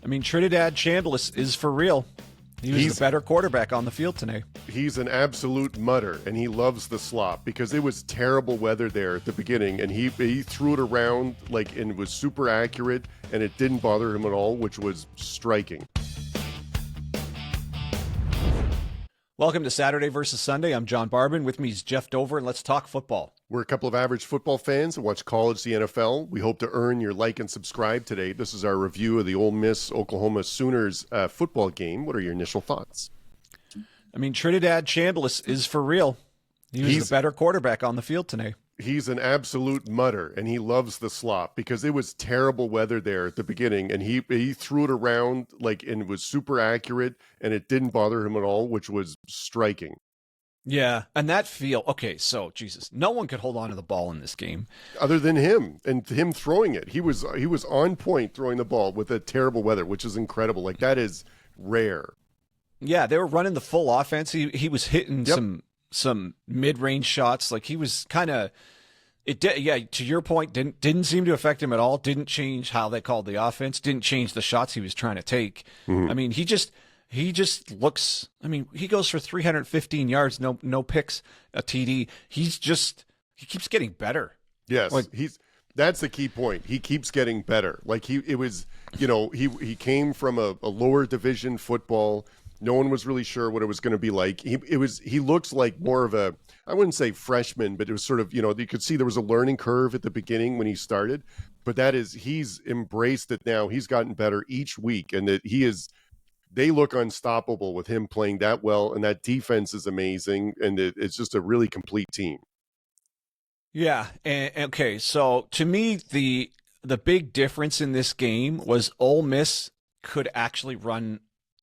I mean, Trinidad Chambliss is for real. He's the better quarterback on the field today. He's an absolute mutter, and he loves the slop because it was terrible weather there at the beginning, and he threw it around and it was super accurate, and it didn't bother him at all, which was striking. Welcome to Saturday versus Sunday. I'm John Barbin. With me is Jeff Dover, and let's talk football. We're a couple of average football fans that watch college, the NFL. We hope to earn your like and subscribe today. This is our review of the Ole Miss Oklahoma Sooners football game. What are your initial thoughts? I mean, Trinidad Chambliss is for real. He's the better quarterback on the field today. He's an absolute mutter, and he loves the slop because it was terrible weather there at the beginning, and he threw it around and it was super accurate, and it didn't bother him at all, which was striking. Yeah, and that feel, okay, so, Jesus, no one could hold on to the ball in this game. Other than him, and him throwing it. He was on point throwing the ball with a terrible weather, which is incredible. That is rare. Yeah, they were running the full offense. He was hitting some mid-range shots. He was kind of, to your point, didn't seem to affect him at all. Didn't change how they called the offense. Didn't change the shots he was trying to take. Mm-hmm. I mean, he just looks, he goes for 315 yards, no picks, a TD. He keeps getting better. Yes, that's the key point. He keeps getting better. He came from a lower division football. No one was really sure what it was going to be like. He looks like more of a, I wouldn't say freshman, but it was sort of, you could see there was a learning curve at the beginning when he started, but he's embraced it now. He's gotten better each week, and they look unstoppable with him playing that well, and that defense is amazing, and it's just a really complete team. Yeah, and okay, so to me, the big difference in this game was Ole Miss could actually run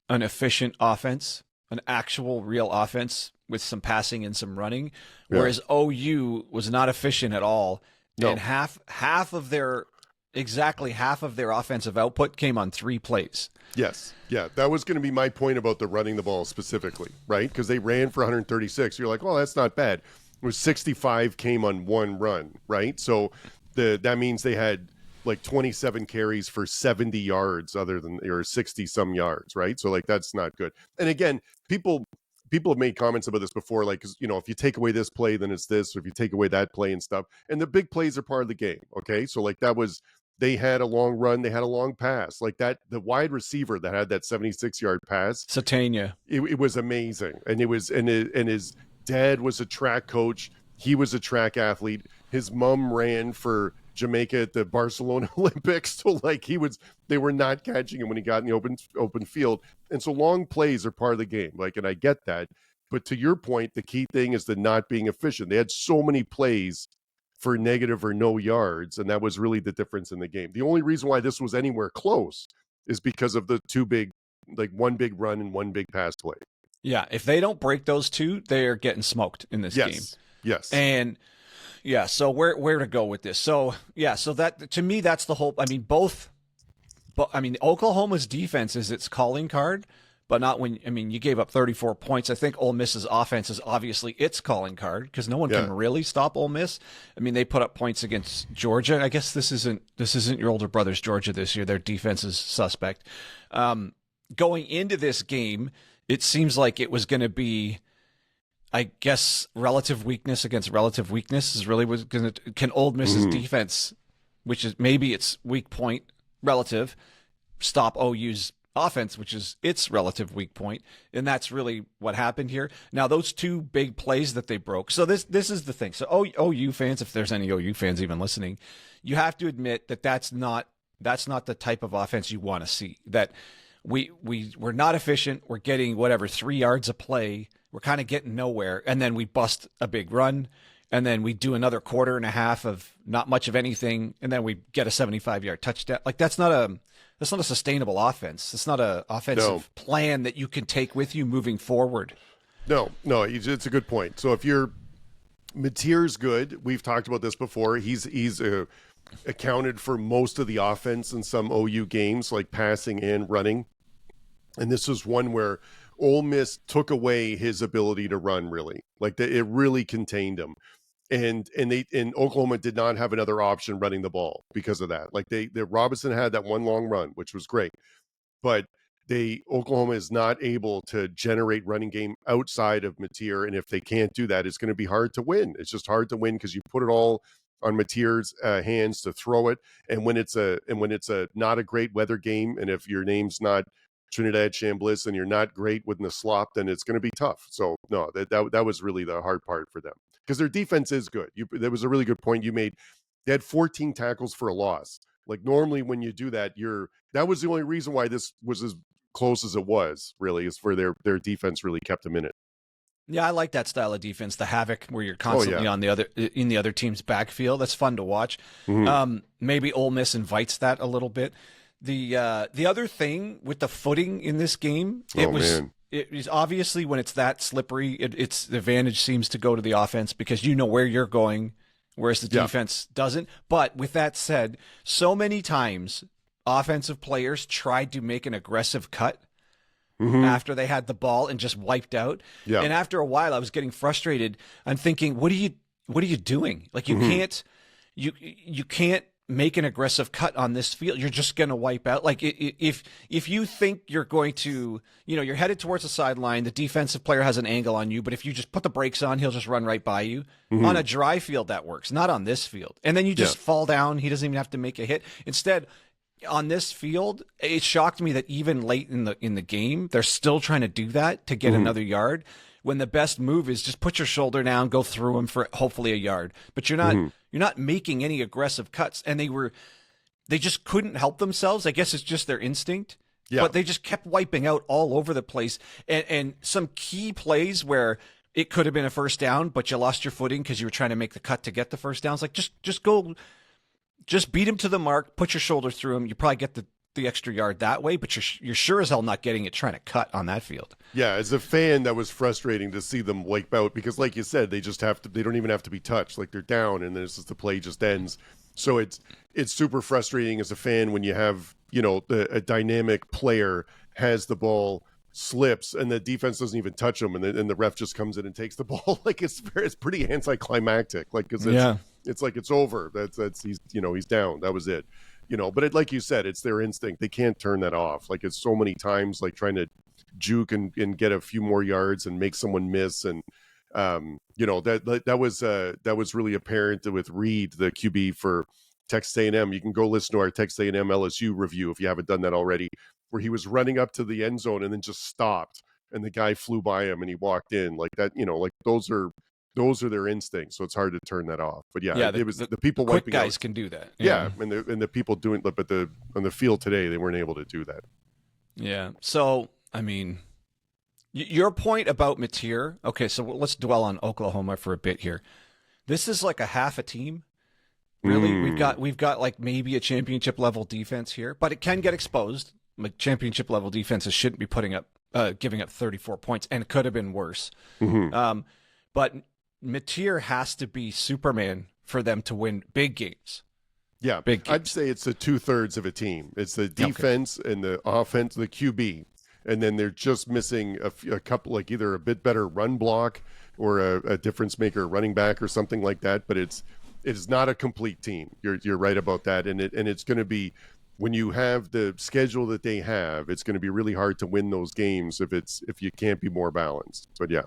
an efficient offense, an actual real offense with some passing and some running, whereas OU was not efficient at all. No. And half of their offensive output came on 3 plays. Yes. Yeah, that was going to be my point about the running the ball specifically, right? Because they ran for 136. You're like, oh, that's not bad. It was 65 came on 1 run, right? So that means they had 27 carries for 70 yards or 60 some yards, right? So that's not good. And again, people have made comments about this before, if you take away this play, then it's this, or if you take away that play and stuff. And the big plays are part of the game, okay? So they had a long run, they had a long pass. The wide receiver that had that 76-yard pass, Satania. It was amazing. And his dad was a track coach. He was a track athlete. His mom ran for Jamaica at the Barcelona Olympics. So they were not catching him when he got in the open field. And so long plays are part of the game. And I get that. But to your point, the key thing is the not being efficient. They had so many plays for negative or no yards, and that was really the difference in the game. The only reason why this was anywhere close is because of the one big run and one big pass play. Yeah, if they don't break those two, they're getting smoked in this game. Yes. And yeah, so where to go with this? So yeah, so that to me that's the whole. Oklahoma's defense is its calling card, but not when. You gave up 34 points. I think Ole Miss's offense is obviously its calling card because no one can really stop Ole Miss. They put up points against Georgia. I guess this isn't your older brother's Georgia this year. Their defense is suspect. Going into this game, it seems like it was going to be, I guess, relative weakness against relative weakness is really what's going to. Can Ole Miss's defense, which is maybe its weak point relative, stop OU's offense, which is its relative weak point, and that's really what happened here. Now, those 2 big plays that they broke. So this is the thing. So OU fans, if there's any OU fans even listening, you have to admit that that's not the type of offense you want to see. That we're not efficient. We're getting 3 yards a play. We're kind of getting nowhere, and then we bust a big run, and then we do another quarter and a half of not much of anything, and then we get a 75-yard touchdown. That's not a sustainable offense. It's not an offensive plan that you can take with you moving forward. No, it's a good point. So if you're Mateer's good, we've talked about this before. He's accounted for most of the offense in some OU games, passing and running. And this was one where Ole Miss took away his ability to run, really. It really contained him. And Oklahoma did not have another option running the ball because of that. Robinson had that one long run, which was great. but Oklahoma is not able to generate running game outside of Mateer, and if they can't do that, it's going to be hard to win. It's just hard to win because you put it all on Mateer's hands to throw it, and when it's a not a great weather game, and if your name's not Trinidad Chambliss and you're not great with the slop, then it's going to be tough. So no, that was really the hard part for them because their defense is good. That was a really good point you made. They had 14 tackles for a loss. Like normally when you do that, that was the only reason why this was as close as it was, really, is for their defense really kept them in it. Yeah, I like that style of defense, the havoc where you're constantly on in the other team's backfield. That's fun to watch. Maybe Ole Miss invites that a little bit. The other thing with the footing in this game, it is obviously when it's that slippery, it's the advantage seems to go to the offense because you know where you're going, whereas the defense doesn't. But with that said, so many times offensive players tried to make an aggressive cut after they had the ball and just wiped out. Yeah. And after a while, I was getting frustrated. I'm thinking, what are you doing? Like you can't you can't make an aggressive cut on this field. You're just going to wipe out. Like if you think you're going to, you're headed towards the sideline, the defensive player has an angle on you, but if you just put the brakes on, he'll just run right by you. On a dry field, that works, not on this field. And then you just fall down. He doesn't even have to make a hit. Instead, on this field, it shocked me that even late in the game, they're still trying to do that to get another yard, when the best move is just put your shoulder down, go through him for hopefully a yard. But you're not making any aggressive cuts, and they just couldn't help themselves. I guess it's just their instinct. Yeah. But they just kept wiping out all over the place, and some key plays where it could have been a first down, but you lost your footing because you were trying to make the cut to get the first down. It's like just go. Just beat him to the mark, put your shoulder through him. You probably get the extra yard that way, but you're sure as hell not getting it trying to cut on that field. Yeah, as a fan, that was frustrating to see them wipe out because, like you said, they don't even have to be touched. Like they're down, and then the play just ends. So it's super frustrating as a fan when you have a dynamic player has the ball, slips, and the defense doesn't even touch him, and the ref just comes in and takes the ball. Like it's pretty anticlimactic. Like because it's like it's over. That's he's down. That was it. But like you said, it's their instinct. They can't turn that off. Like it's so many times, like trying to juke and get a few more yards and make someone miss. And that was really apparent with Reed, the QB for Texas A&M. You can go listen to our Texas A&M LSU review if you haven't done that already, where he was running up to the end zone and then just stopped, and the guy flew by him and he walked in like that. Like those are their instincts, so it's hard to turn that off. But it was the people quick wiping guys out. Can do that. Yeah, and the people doing, but on the field today, they weren't able to do that. Yeah. So I mean, your point about Mateer. Okay, so let's dwell on Oklahoma for a bit here. This is like a half a team. Really, we've got like maybe a championship level defense here, but it can get exposed. Like championship level defenses shouldn't be giving up 34 points, and it could have been worse. But Mateer has to be Superman for them to win big games. Yeah, big games. I'd say it's the 2/3 of a team. It's the defense and the offense, the QB, and then they're just missing a couple, like either a bit better run block or a difference maker, running back or something like that. But it is not a complete team. You're right about that, and it's going to be, when you have the schedule that they have, it's going to be really hard to win those games if you can't be more balanced. But yeah.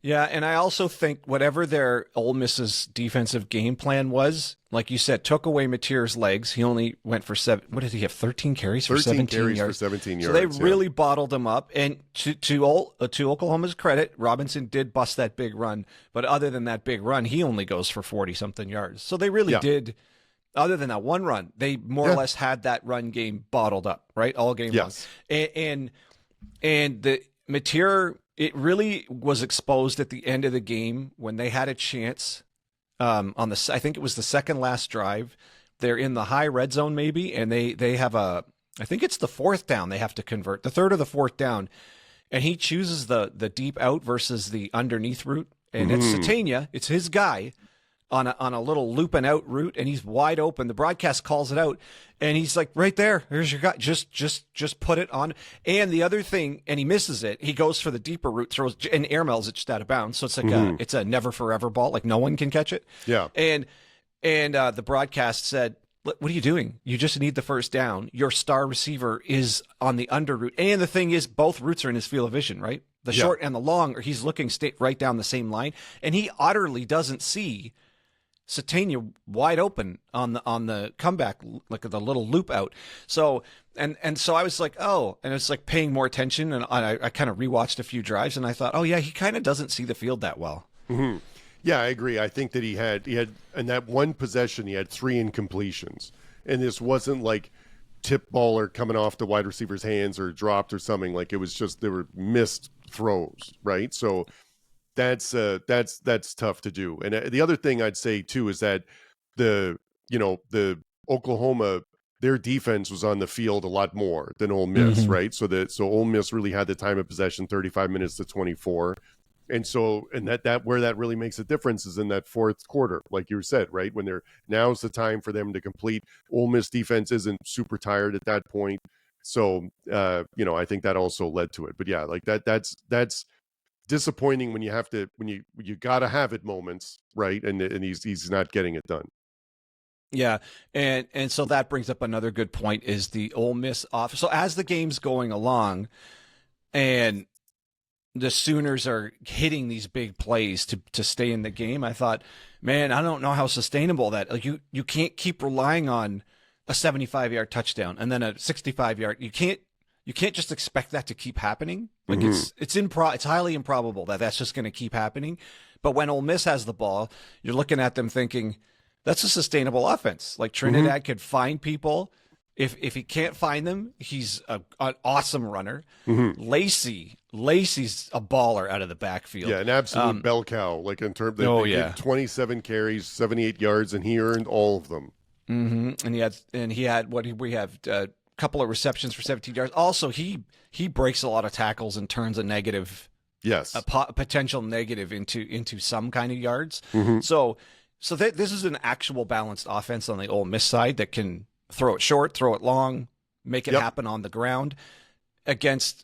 Yeah, and I also think whatever their Ole Miss's defensive game plan was, like you said, took away Mateer's legs. He only went for 7. What did he have? 13 carries for 17 carries yards. For 17 yards. So they really bottled him up. And to Oklahoma's credit, Robinson did bust that big run, but other than that big run, he only goes for 40 something yards. So they really did. Other than that one run, they more or less had that run game bottled up, right? All game long. And the Mateer, it really was exposed at the end of the game when they had a chance on the, I think it was the second last drive. They're in the high red zone maybe, and they have I think it's the fourth down they have to convert, the third or the fourth down, and he chooses the deep out versus the underneath route, and it's Satania, it's his guy on a little loop and out route, and he's wide open. The broadcast calls it out, and he's like, right there, there's your guy. Just put it on. And the other thing, and he misses it. He goes for the deeper route, throws and airmails it just out of bounds. So it's like it's a never forever ball, like no one can catch it. Yeah. And the broadcast said, what are you doing? You just need the first down. Your star receiver is on the under route. And the thing is, both routes are in his field of vision, right? The short and the long, or he's looking right down the same line. And he utterly doesn't see Satania wide open on the comeback, like the little loop out. So, and so I was like, oh, and it's like paying more attention. And I kind of rewatched a few drives and I thought, oh yeah, he kind of doesn't see the field that well. Mm-hmm. Yeah, I agree. I think that he had in that one possession, he had 3 incompletions. And this wasn't like tip baller coming off the wide receiver's hands or dropped or something. Like it was just, there were missed throws, right? So that's tough to do. And the other thing I'd say too is that the Oklahoma, their defense was on the field a lot more than Ole Miss, right? So Ole Miss really had the time of possession, 35 minutes to 24. And so, and that where that really makes a difference is in that fourth quarter, like you said, right? When now's the time for them to complete. Ole Miss defense isn't super tired at that point. So, I think that also led to it. But yeah, like that's disappointing when you got to have it moments, right? And he's not getting it done. Yeah, and so that brings up another good point is the Ole Miss off. So as the game's going along, and the Sooners are hitting these big plays to stay in the game, I thought, man, I don't know how sustainable that. Like you can't keep relying on a 75-yard touchdown and then a 65-yard. You can't just expect that to keep happening. Like it's highly improbable that that's just going to keep happening. But when Ole Miss has the ball, you're looking at them thinking that's a sustainable offense. Like Trinidad could find people. If he can't find them, he's an awesome runner. Lacy's a baller out of the backfield. Yeah, an absolute bell cow. Like in terms of 27 carries, 78 yards, and he earned all of them. And he had we have a couple of receptions for 17 yards. Also, he breaks a lot of tackles and turns a negative, a potential negative into some kind of yards. So this is an actual balanced offense on the Ole Miss side that can throw it short, throw it long, make it happen on the ground against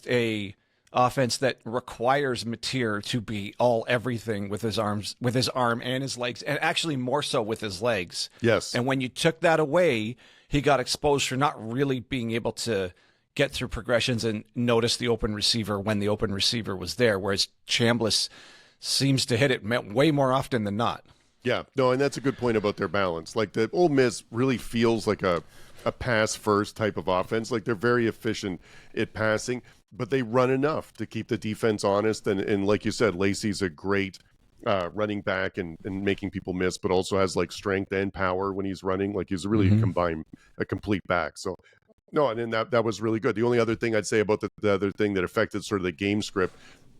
a offense that requires Mateer to be all everything with his arm and his legs, and actually more so with his legs. Yes. And when you took that away, he got exposed for not really being able to get through progressions and notice the open receiver when the open receiver was there, whereas Chambliss seems to hit it way more often than not. Yeah, no, and that's a good point about their balance. Like the Ole Miss really feels like a pass first type of offense. Like they're very efficient at passing, but they run enough to keep the defense honest. And like you said, Lacy's a great running back and making people miss, but also has like strength and power when he's running. Like he's really a complete back. So no, and then that was really good. The only other thing I'd say about the other thing that affected sort of the game script,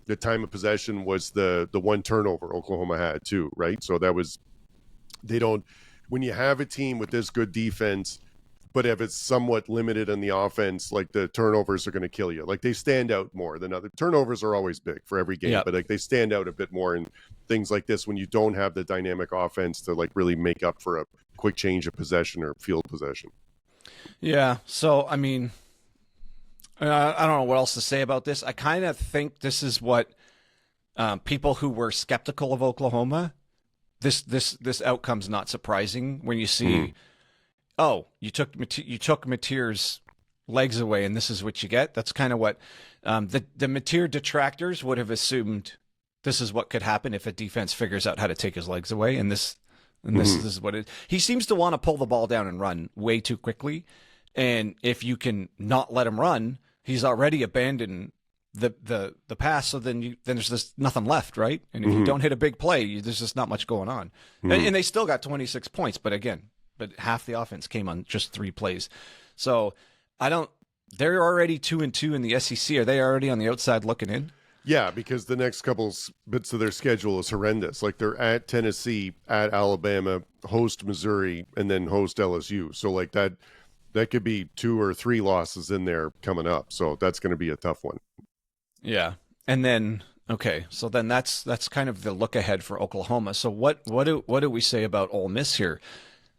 the time of possession, was the one turnover Oklahoma had too, right? So that was, when you have a team with this good defense, but if it's somewhat limited in the offense, like the turnovers are going to kill you. Like they stand out more than other turnovers are always big for every game, but like they stand out a bit more in things like this when you don't have the dynamic offense to like really make up for a quick change of possession or field possession. Yeah. So, I mean, I don't know what else to say about this. I kind of think this is what people who were skeptical of Oklahoma, this outcome's not surprising when you see, you took Mateer's legs away and this is what you get. That's kind of what the Mateer detractors would have assumed this is what could happen if a defense figures out how to take his legs away. And this is what it. He seems to want to pull the ball down and run way too quickly. And if you can not let him run, he's already abandoned the pass. So then there's just nothing left, right? And if you don't hit a big play, there's just not much going on. And they still got 26 points, but half the offense came on just 3 plays. So they're already 2-2 in the SEC. Are they already on the outside looking in? Yeah, because the next couple bits of their schedule is horrendous. Like they're at Tennessee, at Alabama, host Missouri, and then host LSU. So like that could be 2 or 3 losses in there coming up. So that's going to be a tough one. Yeah. And then, okay, so then that's kind of the look ahead for Oklahoma. So what do we say about Ole Miss here?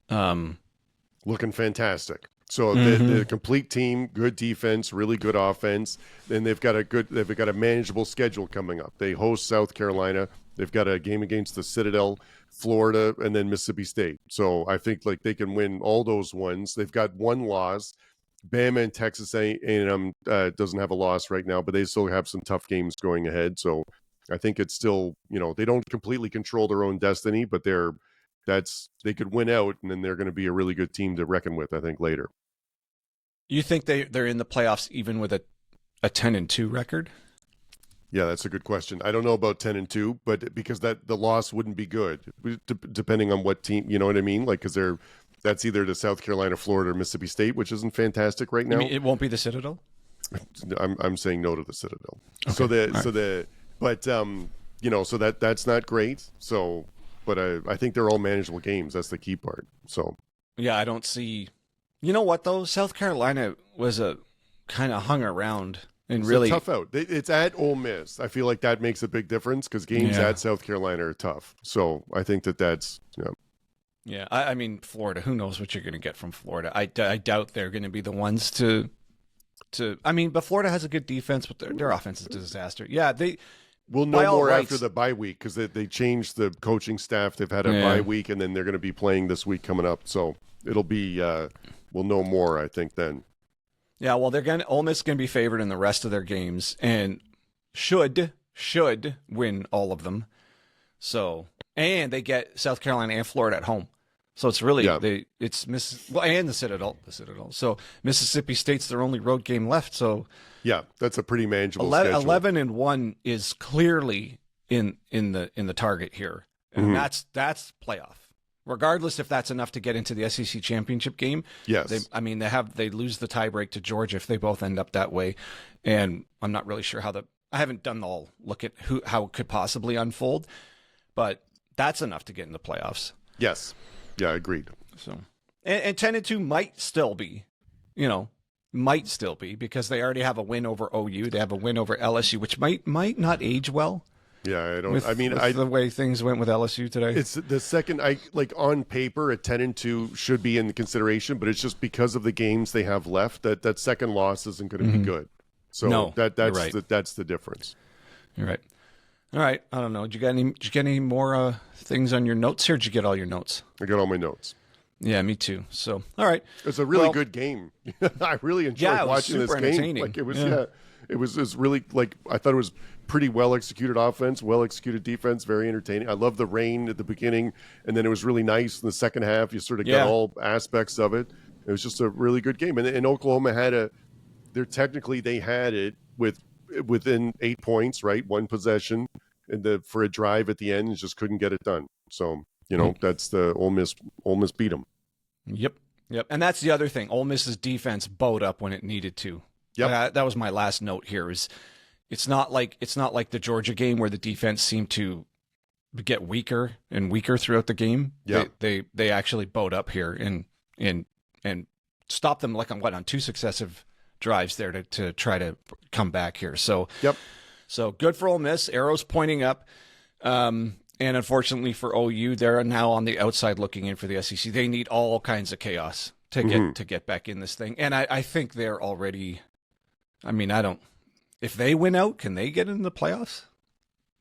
Looking fantastic. So the complete team, good defense, really good offense. Then they've got a manageable schedule coming up. They host South Carolina. They've got a game against the Citadel Florida, and then Mississippi State. So I think like they can win all those ones. They've got one loss. Bama and Texas A&M doesn't have a loss right now, but they still have some tough games going ahead. So I think it's still, they don't completely control their own destiny, but they could win out, and then they're going to be a really good team to reckon with, I think, later. You think they're in the playoffs even with a 10-2 record? Yeah, that's a good question. I don't know about 10-2, but because the loss wouldn't be good, depending on what team, you know what I mean? Like, because that's either to South Carolina, Florida, or Mississippi State, which isn't fantastic right now. You mean it won't be the Citadel? I'm saying no to the Citadel. Okay. So that's not great. So, but I think they're all manageable games. That's the key part. So, yeah, I don't see. You know what though? South Carolina was a kind of hung around. And really tough out. It's at Ole Miss. I feel like that makes a big difference because games at South Carolina are tough. So I think that's. Yeah, I mean, Florida, who knows what you're going to get from Florida. I doubt they're going to be the ones to. I mean, but Florida has a good defense, but their offense is a disaster. Yeah, we'll know more after the bye week because they changed the coaching staff. They've had a bye week, and then they're going to be playing this week coming up. So it'll be, we'll know more, I think, then. Yeah, well, Ole Miss is going to be favored in the rest of their games and should win all of them. So, and they get South Carolina and Florida at home. So it's really and the Citadel. So Mississippi State's their only road game left. So yeah, that's a pretty manageable schedule. 11-1 is clearly in the target here, and that's playoff. Regardless if that's enough to get into the SEC championship game. Yes. They lose the tiebreak to Georgia if they both end up that way. And I'm not really sure I haven't done the whole look at how it could possibly unfold, but that's enough to get in the playoffs. Yes. Yeah, agreed. So, and 10-2 might still be because they already have a win over OU. They have a win over LSU, which might not age well. Yeah, the way things went with LSU today. It's the second on paper a 10-2 should be in consideration, but it's just because of the games they have left that second loss isn't going to be good. So that's right. That's the difference. You're right. All right. I don't know. Did you get any more things on your notes here? Did you get all your notes? I got all my notes. Yeah, me too. So, all right. It's a really good game. I really enjoyed watching this game. Like it was, it was really I thought it was pretty well executed offense, well executed defense, very entertaining. I love the rain at the beginning, and then it was really nice in the second half. You sort of got all aspects of it. It was just a really good game. And Oklahoma had they had it within 8 points, right? One possession for a drive at the end, and just couldn't get it done. So, that's the Ole Miss beat them. Yep. And that's the other thing. Ole Miss's defense bowed up when it needed to. Yep. That was my last note here. It's not like the Georgia game where the defense seemed to get weaker and weaker throughout the game. Yeah. They actually bowed up here and stopped them on 2 successive drives there to try to come back here. So So good for Ole Miss. Arrows pointing up. And unfortunately for OU, they're now on the outside looking in for the SEC. They need all kinds of chaos to get back in this thing. And I think they're already. If they win out, can they get into the playoffs?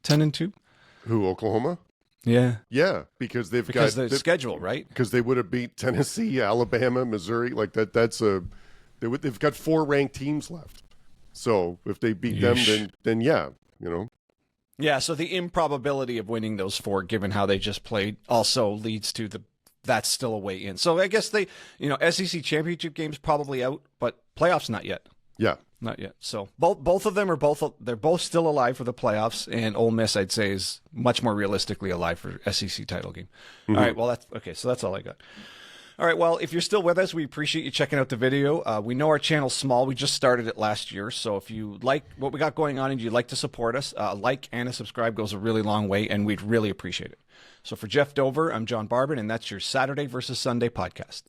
10-2. Who, Oklahoma? Yeah. Yeah, because they've got the schedule, right? Because they would have beat Tennessee, Alabama, Missouri. Like they've got 4 ranked teams left. So if they beat them, then yeah. Yeah, so the improbability of winning those 4, given how they just played, also leads to that's still a way in. So I guess SEC championship games probably out, but playoffs not yet. Yeah, not yet. So both of them they're both still alive for the playoffs, and Ole Miss I'd say is much more realistically alive for SEC title game. All right, well that's okay. So that's all I got. All right, well, if you're still with us, we appreciate you checking out the video. We know our channel's small. We just started it last year. So if you like what we got going on and you'd like to support us, a like and a subscribe goes a really long way, and we'd really appreciate it. So for Jeff Dover, I'm John Barbin, and that's your Saturday versus Sunday podcast.